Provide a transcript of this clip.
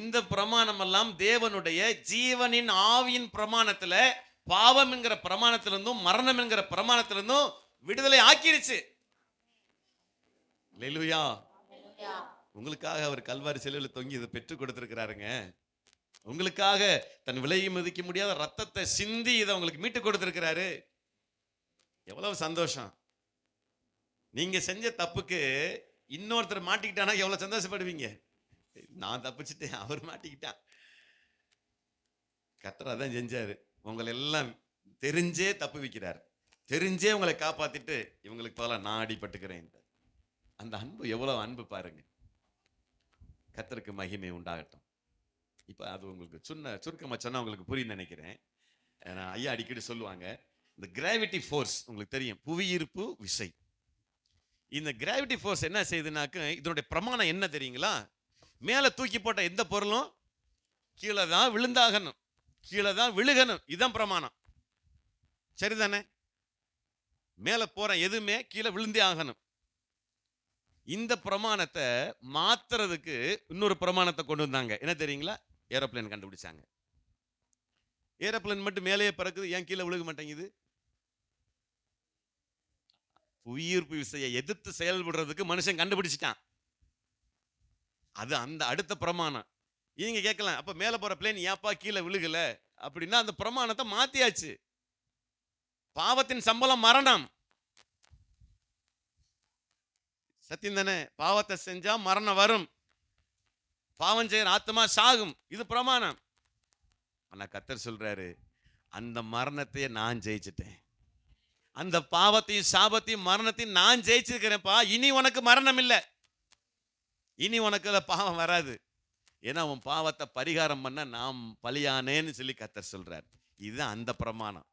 இந்த பிரமாணம் எல்லாம் தேவனுடைய ஜீவனின் ஆவியின் பிரமாணத்துல பாவம் என்கிற பிரமாணத்திலிருந்தும் மரணம் என்கிற பிரமாணத்திலிருந்தும் விடுதலை ஆக்கிருச்சு. அல்லேலூயா. உங்களுக்காக அவர் கல்வாரி சிலுவையில் தொங்கி இதை பெற்றுக் கொடுத்திருக்கிறாருங்க. உங்களுக்காக தன் விலையை மதிக்க முடியாத ரத்தத்தை சிந்தி இதை உங்களுக்கு மீட்டு கொடுத்திருக்கிறாரு. எவ்வளவு சந்தோஷம். நீங்க செஞ்ச தப்புக்கு இன்னொருத்தர் மாட்டிக்கிட்டானா எவ்வளவு சந்தோஷப்படுவீங்க. நான் தப்பிச்சுட்டேன், அவர் மாட்டிக்கிட்டான். கர்த்தர் அதான் செஞ்சாரு. உங்களை எல்லாம் தெரிஞ்சே தப்பு வைக்கிறார், தெரிஞ்சே உங்களை காப்பாத்திட்டு இவங்களுக்கு பதிலாக நான் அடிபட்டுக்கிறேன். அந்த அன்பு எவ்வளவு அன்பு பாருங்க. கர்த்தருக்கு மகிமை உண்டாகட்டும். இப்ப அது உங்களுக்கு சுருக்கமா சொன்னா உங்களுக்கு புரியும் நினைக்கிறேன். ஐயா அடிக்கடி சொல்லுவாங்க, இந்த கிராவிட்டி ஃபோர்ஸ் உங்களுக்கு தெரியும், புவியீர்ப்பு விசை. இந்த கிராவிட்டி ஃபோர்ஸ் என்ன செய்யுதுனாக்க, இதனுடைய பிரமாணம் என்ன தெரியுங்களா? மேலே தூக்கி போட்ட எந்த பொருளும் கீழே தான் விழுந்தாகணும், கீழே தான் விழுகணும். இதுதான் பிரமாணம், சரிதானே? மேலே போற எதுவுமே கீழே விழுந்தே ஆகணும். இந்த பிரமாணத்தை மாத்துறதுக்கு இன்னொரு பிரமாணத்தை கொண்டு வந்தாங்க. என்ன தெரியுங்களா? ஏரோப்ளேன் கண்டுபிடிச்சாங்க. ஏரோப்ளேன் மட்டும் மேலேயே பறக்குது, ஏன் கீழே விழுக மாட்டேங்குது? புவியீர்ப்பு விசையை எதிர்த்து செயல்படுறதுக்கு மனுஷன் கண்டுபிடிச்சிட்டான். அது அந்த அடுத்த பிரமாணம். நீங்க கேட்கலாம், அப்ப மேல போற பிளேன் ஏப்பா கீழே விழுகல அப்படின்னா, அந்த பிரமாணத்தை மாத்தியாச்சு. பாவத்தின் சம்பளம் மரணம், சத்தியம் தானே? பாவத்தை செஞ்சா மரணம் வரும், பாவம் செய்யற ஆத்மா சாகும், இது பிரமாணம். ஆனா கர்த்தர் சொல்றாரு, அந்த மரணத்தையே நான் ஜெயிச்சிட்டேன், அந்த பாவத்தையும் சாபத்தையும் மரணத்தையும் நான் ஜெயிச்சிருக்கிறேன்ப்பா. இனி உனக்கு மரணம் இல்லை, இனி உனக்கு பாவம் வராது. ஏன்னா உன் பாவத்தை பரிகாரம் பண்ண நாம் பலியானேன்னு சொல்லி கர்த்தர் சொல்றார். இதுதான் அந்த பிரமாணம்.